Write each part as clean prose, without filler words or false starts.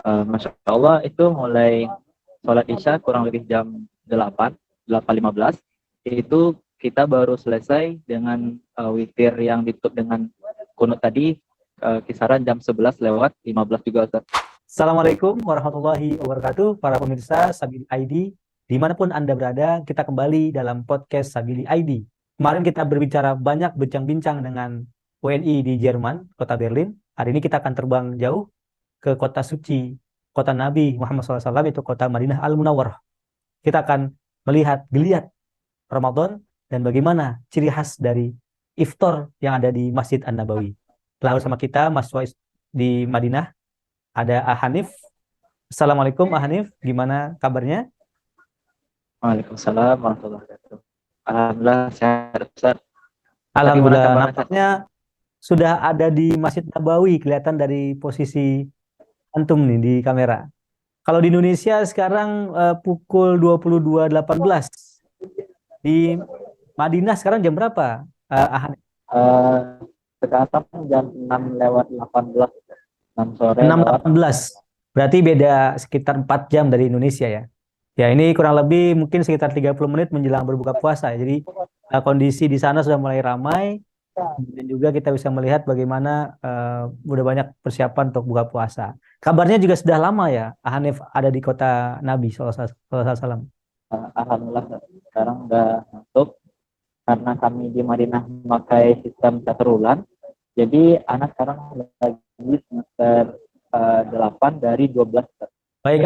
Masya Allah itu mulai sholat Isya kurang lebih jam 8, 8.15. Itu kita baru selesai dengan witir yang ditutup dengan kunut tadi, kisaran jam 11 lewat 15 juga, Ustaz. Assalamualaikum warahmatullahi wabarakatuh, para pemirsa Sabili ID, dimanapun Anda berada, kita kembali dalam podcast Sabili ID. Kemarin kita berbicara banyak bincang-bincang dengan WNI di Jerman, kota Berlin. Hari ini kita akan terbang jauh ke kota suci, kota Nabi Muhammad SAW, itu kota Madinah Al-Munawwarah. Kita akan melihat geliat Ramadan dan bagaimana ciri khas dari iftar yang ada di Masjid An-Nabawi. Telah bersama kita mahasiswa di Madinah, ada Hanif. Assalamualaikum Hanif, gimana kabarnya? Waalaikumsalam warahmatullahi wabarakatuh. Alhamdulillah sehat, Ustaz. Ustaz gimana Alhamdulillah, kabarnya, Ustaz? nampaknya sudah ada di Masjid Nabawi, kelihatan dari posisi antum nih di kamera. Kalau di Indonesia sekarang pukul 22.18. Di Madinah sekarang jam berapa? Hanif? Eh, Sekarang jam 6 lewat 18, 6 sore lewat. 6.18. Berarti beda sekitar 4 jam dari Indonesia ya. Ya, ini kurang lebih mungkin sekitar 30 menit menjelang berbuka puasa ya. Jadi kondisi di sana sudah mulai ramai. Dan juga kita bisa melihat bagaimana udah banyak persiapan untuk buka puasa. Kabarnya juga sudah lama ya, Hanif ada di kota Nabi SAW. Alhamdulillah sekarang udah masuk, karena kami di Madinah memakai sistem catur bulan. Jadi anak sekarang lagi semester 8 dari 12. Baik,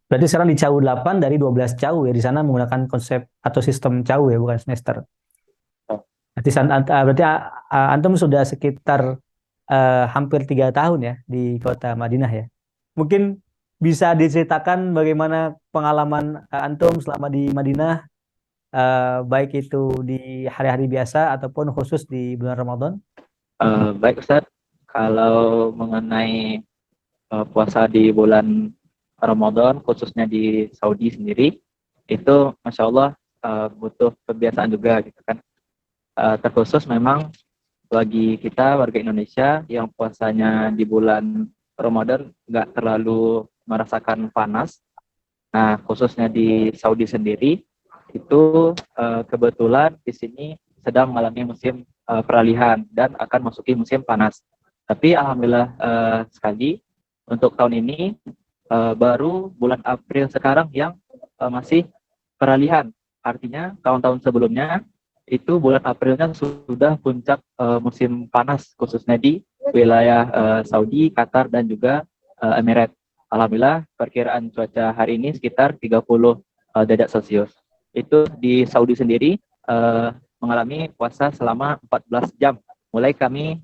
berarti sekarang di CAU 8 dari 12 CAU ya. Di sana menggunakan konsep atau sistem CAU ya, bukan semester. Berarti, Antum sudah sekitar hampir 3 tahun ya di kota Madinah ya. Mungkin bisa diceritakan bagaimana pengalaman Antum selama di Madinah, baik itu di hari-hari biasa ataupun khusus di bulan Ramadan. Baik Ustaz, kalau mengenai puasa di bulan Ramadan khususnya di Saudi sendiri, itu Masya Allah butuh kebiasaan juga gitu kan. Terkhusus memang bagi kita warga Indonesia yang puasanya di bulan Ramadan nggak terlalu merasakan panas. Nah, khususnya di Saudi sendiri, itu kebetulan di sini sedang mengalami musim peralihan dan akan masuki musim panas. Tapi alhamdulillah sekali untuk tahun ini baru bulan April sekarang yang masih peralihan. Artinya tahun-tahun sebelumnya itu bulan Aprilnya sudah puncak musim panas khususnya di wilayah Saudi, Qatar dan juga Emirat. Alhamdulillah perkiraan cuaca hari ini sekitar 30 derajat Celcius. Itu di Saudi sendiri mengalami puasa selama 14 jam. Mulai kami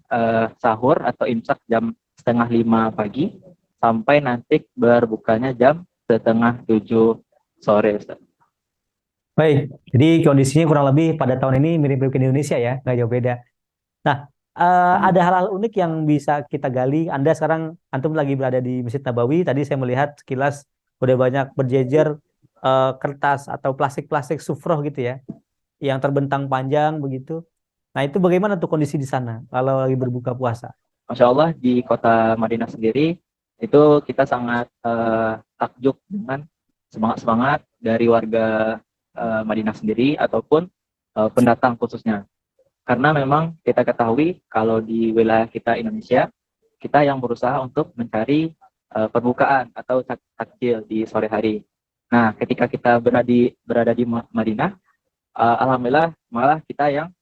sahur atau imsak jam setengah 5 pagi sampai nanti berbukanya jam setengah 7 sore, Ustaz. Baik, jadi kondisinya kurang lebih pada tahun ini mirip-mirip ke Indonesia ya, nggak jauh beda. Nah, ada hal-hal unik yang bisa kita gali. Anda sekarang, Antum lagi berada di Masjid Nabawi. Tadi saya melihat sekilas udah banyak berjejer kertas atau plastik-plastik sufroh gitu ya, yang terbentang panjang begitu. Nah, itu bagaimana tuh kondisi di sana kalau lagi berbuka puasa? Masya Allah di kota Madinah sendiri itu kita sangat takjub dengan semangat-semangat dari warga Madinah sendiri ataupun pendatang khususnya. Karena memang kita ketahui kalau di wilayah kita Indonesia, kita yang berusaha untuk mencari perbukaan atau takjil di sore hari. Nah, ketika kita berada di Madinah, alhamdulillah malah kita yang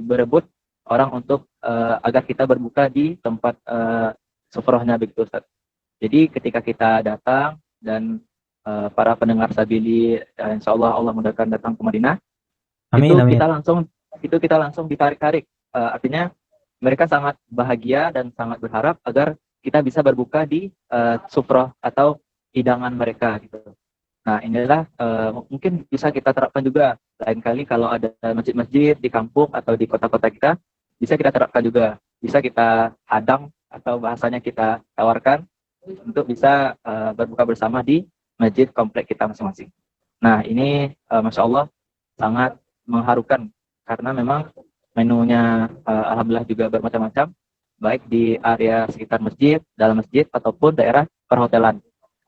berebut orang untuk agar kita berbuka di tempat sufrohnya begitu, Ustaz. Jadi ketika kita datang dan para pendengar Sabili, insya Allah Allah mudahkan datang ke Madinah, itu Amin, amin. kita langsung ditarik-tarik. Artinya mereka sangat bahagia dan sangat berharap agar kita bisa berbuka di sufroh atau hidangan mereka gitu. Nah, inilah mungkin bisa kita terapkan juga. Lain kali kalau ada masjid-masjid di kampung atau di kota-kota kita, bisa kita terapkan juga. Bisa kita hadang atau bahasanya kita tawarkan untuk bisa berbuka bersama di masjid komplek kita masing-masing. Nah, ini Masya Allah sangat mengharukan karena memang menunya alhamdulillah juga bermacam-macam baik di area sekitar masjid, dalam masjid, ataupun daerah perhotelan.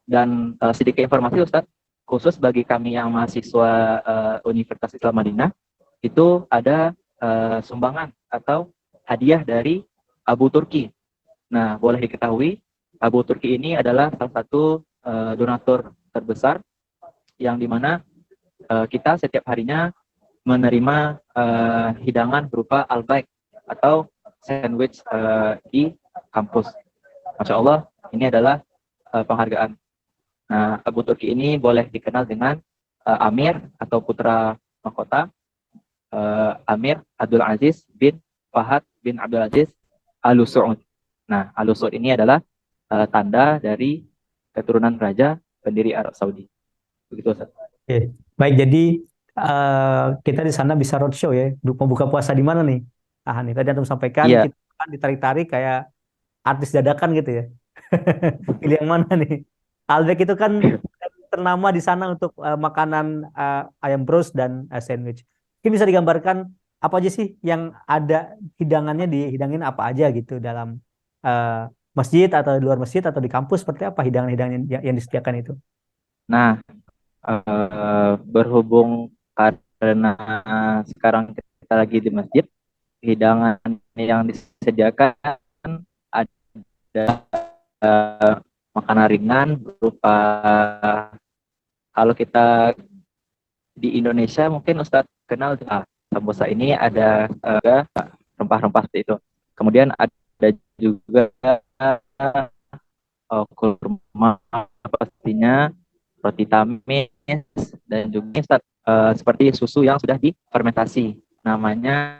Dan sedikit informasi Ustadz, khusus bagi kami yang mahasiswa Universitas Islam Madinah, itu ada sumbangan atau hadiah dari Abu Turki. Nah, boleh diketahui, Abu Turki ini adalah salah satu donatur terbesar yang dimana kita setiap harinya menerima hidangan berupa al-baik atau sandwich di kampus. Masya Allah, ini adalah penghargaan. Nah, Abu Turki ini boleh dikenal dengan Amir atau putra mahkota Amir Abdul Aziz bin Fahad bin Abdul Aziz Al Saud. Nah, Al Saud ini adalah tanda dari keturunan raja pendiri Arab Saudi. Begitu, Ustaz. Oke. Baik, jadi kita di sana bisa roadshow ya, mau buka puasa di mana nih? Ah, nih tadi Antum sampaikan Iya, kita kan ditarik-tarik kayak artis dadakan gitu ya. Pilih yang mana nih? Albek itu kan ternama di sana untuk makanan ayam bros dan sandwich. Mungkin bisa digambarkan apa aja sih yang ada hidangannya, dihidangin apa aja gitu dalam masjid atau di luar masjid atau di kampus, seperti apa hidangan-hidangan yang disediakan itu? nah, berhubung karena sekarang kita lagi di masjid, hidangan yang disediakan ada makanan ringan berupa, kalau kita di Indonesia mungkin Ustadz kenal sambosa, ini ada rempah-rempah seperti itu. Kemudian ada juga kurma pastinya, roti tamis, dan juga Ustadz, seperti susu yang sudah difermentasi, namanya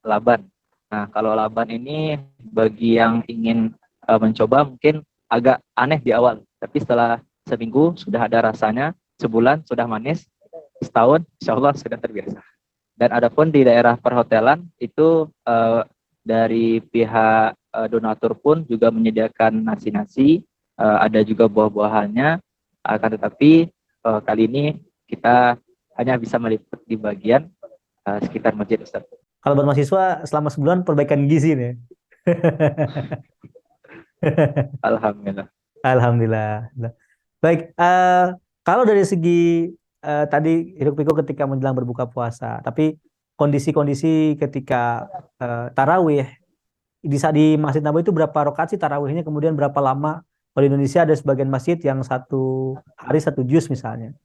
laban. Nah, kalau laban ini bagi yang ingin mencoba mungkin agak aneh di awal, tapi setelah seminggu sudah ada rasanya, sebulan sudah manis, setahun insya Allah sudah terbiasa. Dan adapun di daerah perhotelan itu dari pihak donatur pun juga menyediakan nasi-nasi, ada juga buah-buahannya, akan tetapi kali ini kita hanya bisa meliput di bagian sekitar masjid, Ustaz. Kalau buat mahasiswa selama sebulan perbaikan gizi nih. Alhamdulillah. Alhamdulillah. Baik, kalau dari segi tadi hiruk-pikuk ketika menjelang berbuka puasa, tapi kondisi-kondisi ketika tarawih di Masjid Nabawi itu berapa rakaat sih tarawihnya? Kemudian berapa lama? Kalau di Indonesia ada sebagian masjid yang satu hari satu juz misalnya.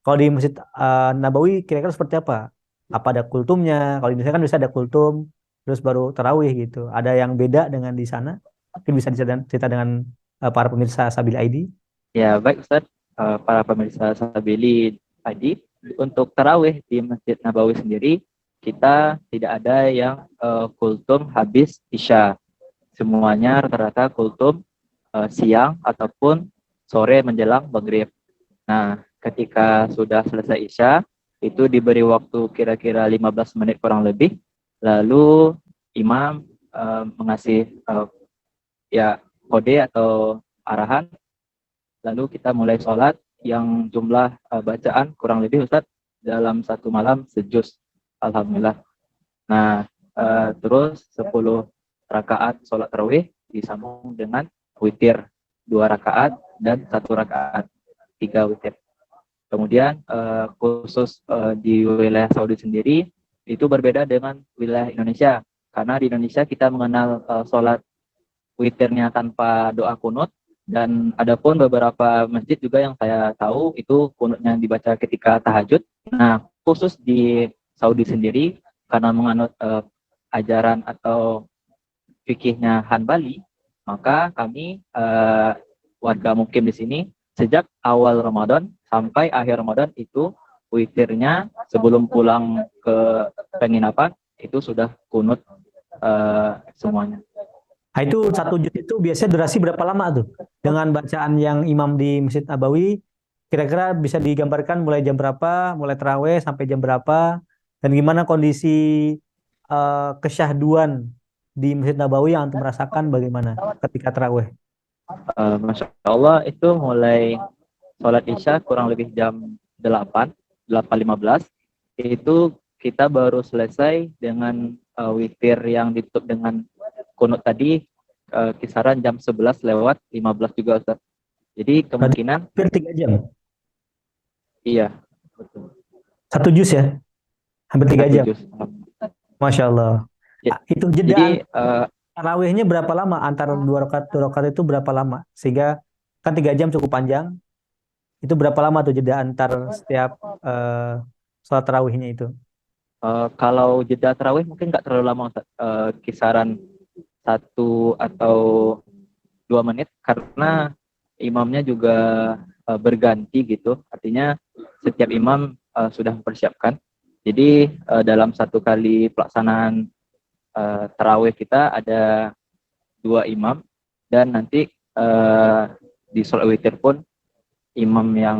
Kalau di Masjid Nabawi kira-kira seperti apa? Apa ada kultumnya? Kalau di Indonesia kan bisa ada kultum, terus baru tarawih gitu. Ada yang beda dengan di sana? Mungkin bisa cerita dengan para pemirsa Sabili ID. Ya, baik Ustaz. Para pemirsa Sabili ID, untuk tarawih di Masjid Nabawi sendiri, kita tidak ada yang kultum habis Isya. Semuanya rata-rata kultum siang ataupun sore menjelang maghrib. Nah, ketika sudah selesai Isya, itu diberi waktu kira-kira 15 menit kurang lebih, lalu imam mengasih ya kode atau arahan, lalu kita mulai sholat yang jumlah bacaan kurang lebih Ustadz dalam satu malam sejuz. Alhamdulillah. Nah, terus 10 rakaat sholat tarawih disambung dengan witir 2 rakaat dan 1 rakaat 3 witir. Kemudian khusus di wilayah Saudi sendiri itu berbeda dengan wilayah Indonesia, karena di Indonesia kita mengenal sholat witirnya tanpa doa kunut, dan adapun beberapa masjid juga yang saya tahu itu kunutnya dibaca ketika tahajud. Nah, khusus di Saudi sendiri karena menganut ajaran atau fikihnya Hanbali, maka kami warga mukim di sini sejak awal Ramadan sampai akhir Ramadan itu witirnya sebelum pulang ke penginapan itu sudah kunut semuanya. Nah, itu satu juz itu biasanya durasi berapa lama tuh? Dengan bacaan yang imam di Masjid Nabawi, kira-kira bisa digambarkan mulai jam berapa, mulai tarawih sampai jam berapa, dan gimana kondisi kesyahduan di Masjid Nabawi yang antum merasakan bagaimana ketika tarawih? Masya Allah itu mulai sholat Isya kurang lebih jam 8:15, itu kita baru selesai dengan witir yang ditutup dengan kunut tadi kisaran jam 11 lewat 15 juga Ustaz. Jadi Berarti kemungkinan hampir 3 jam. iya, betul. Satu juz ya, hampir 3 jam. 1 juz. Masya Allah. Itu Jadi jeda tarawihnya berapa lama? Antara dua rakaat itu berapa lama? Sehingga kan 3 jam cukup panjang. Itu berapa lama tuh jeda antar setiap sholat tarawihnya itu? kalau jeda tarawih mungkin nggak terlalu lama Ustaz. Kisaran 1 atau 2 menit karena imamnya juga berganti gitu. Artinya setiap imam sudah mempersiapkan. Jadi dalam satu kali pelaksanaan tarawih kita ada 2 imam dan nanti di sholat witir pun imam yang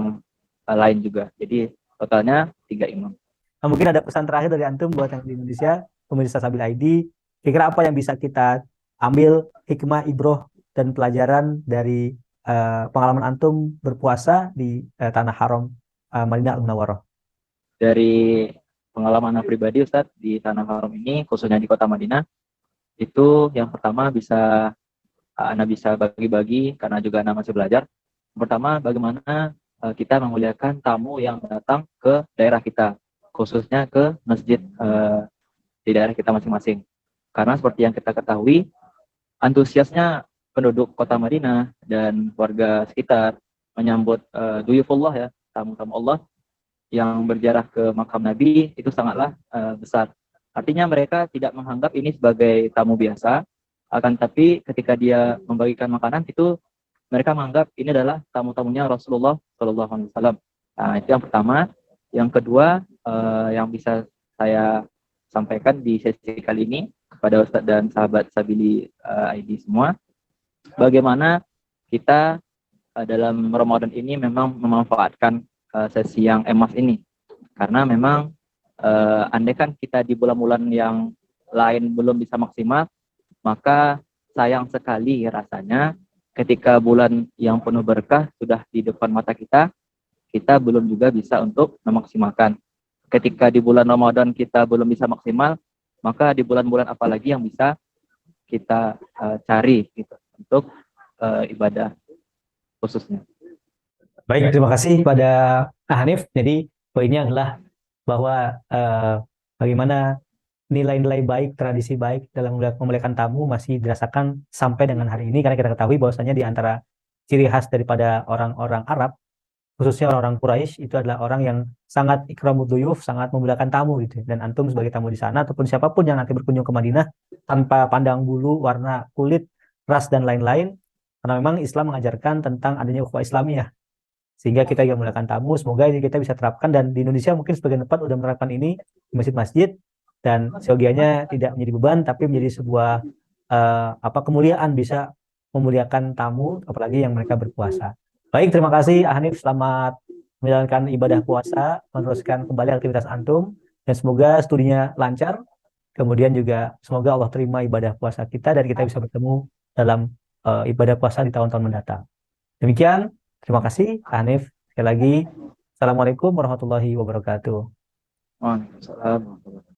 lain juga. Jadi totalnya 3 imam. Nah, mungkin ada pesan terakhir dari antum buat yang di Indonesia, pemirsa Sabil ID. Kira-kira apa yang bisa kita ambil hikmah, ibroh, dan pelajaran dari pengalaman antum berpuasa di tanah haram Madinah Al-Munawwarah? Dari pengalaman pribadi Ustadz di tanah haram ini, khususnya di kota Madinah, itu yang pertama Anda bisa bagi-bagi karena juga Anda masih belajar. Yang pertama, bagaimana kita memuliakan tamu yang datang ke daerah kita, khususnya ke masjid di daerah kita masing-masing. Karena seperti yang kita ketahui, antusiasnya penduduk kota Madinah dan warga sekitar menyambut duyufullah ya, tamu-tamu Allah yang berjarah ke makam Nabi itu sangatlah besar. Artinya mereka tidak menganggap ini sebagai tamu biasa, akan tapi ketika dia membagikan makanan itu mereka menganggap ini adalah tamu-tamunya Rasulullah Shallallahu Alaihi Wasallam. Nah, itu yang pertama. Yang kedua yang bisa saya sampaikan di sesi kali ini kepada Ustadz dan sahabat Sabili ID semua, bagaimana kita dalam Ramadan ini memang memanfaatkan sesi yang emas ini, karena memang andai kan kita di bulan-bulan yang lain belum bisa maksimal, maka sayang sekali rasanya ketika bulan yang penuh berkah sudah di depan mata kita, kita belum juga bisa untuk memaksimalkan. Ketika di bulan Ramadan kita belum bisa maksimal, maka di bulan-bulan apalagi yang bisa kita cari gitu untuk ibadah khususnya. Baik, terima kasih pada Hanif. Jadi poinnya adalah bahwa bagaimana nilai-nilai baik, tradisi baik dalam memuliakan tamu masih dirasakan sampai dengan hari ini, karena kita ketahui bahwasanya di antara ciri khas daripada orang-orang Arab, khususnya orang-orang Quraisy, itu adalah orang yang sangat ikramud duyuf, sangat memuliakan tamu gitu. Dan antum sebagai tamu di sana ataupun siapapun yang nanti berkunjung ke Madinah tanpa pandang bulu, warna kulit, ras dan lain-lain, karena memang Islam mengajarkan tentang adanya ukhuwah Islamiyah. Sehingga kita juga memuliakan tamu, semoga ini kita bisa terapkan, dan di Indonesia mungkin sebagian tempat sudah menerapkan ini di masjid-masjid, dan seyogianya tidak menjadi beban tapi menjadi sebuah kemuliaan, bisa memuliakan tamu apalagi yang mereka berpuasa. Baik, terima kasih Hanif, selamat menjalankan ibadah puasa, meneruskan kembali aktivitas antum, dan semoga studinya lancar. Kemudian juga semoga Allah terima ibadah puasa kita dan kita bisa bertemu dalam ibadah puasa di tahun-tahun mendatang. Demikian, terima kasih Hanif. Sekali lagi, Assalamualaikum warahmatullahi wabarakatuh. Waalaikumsalam warahmatullahi wabarakatuh.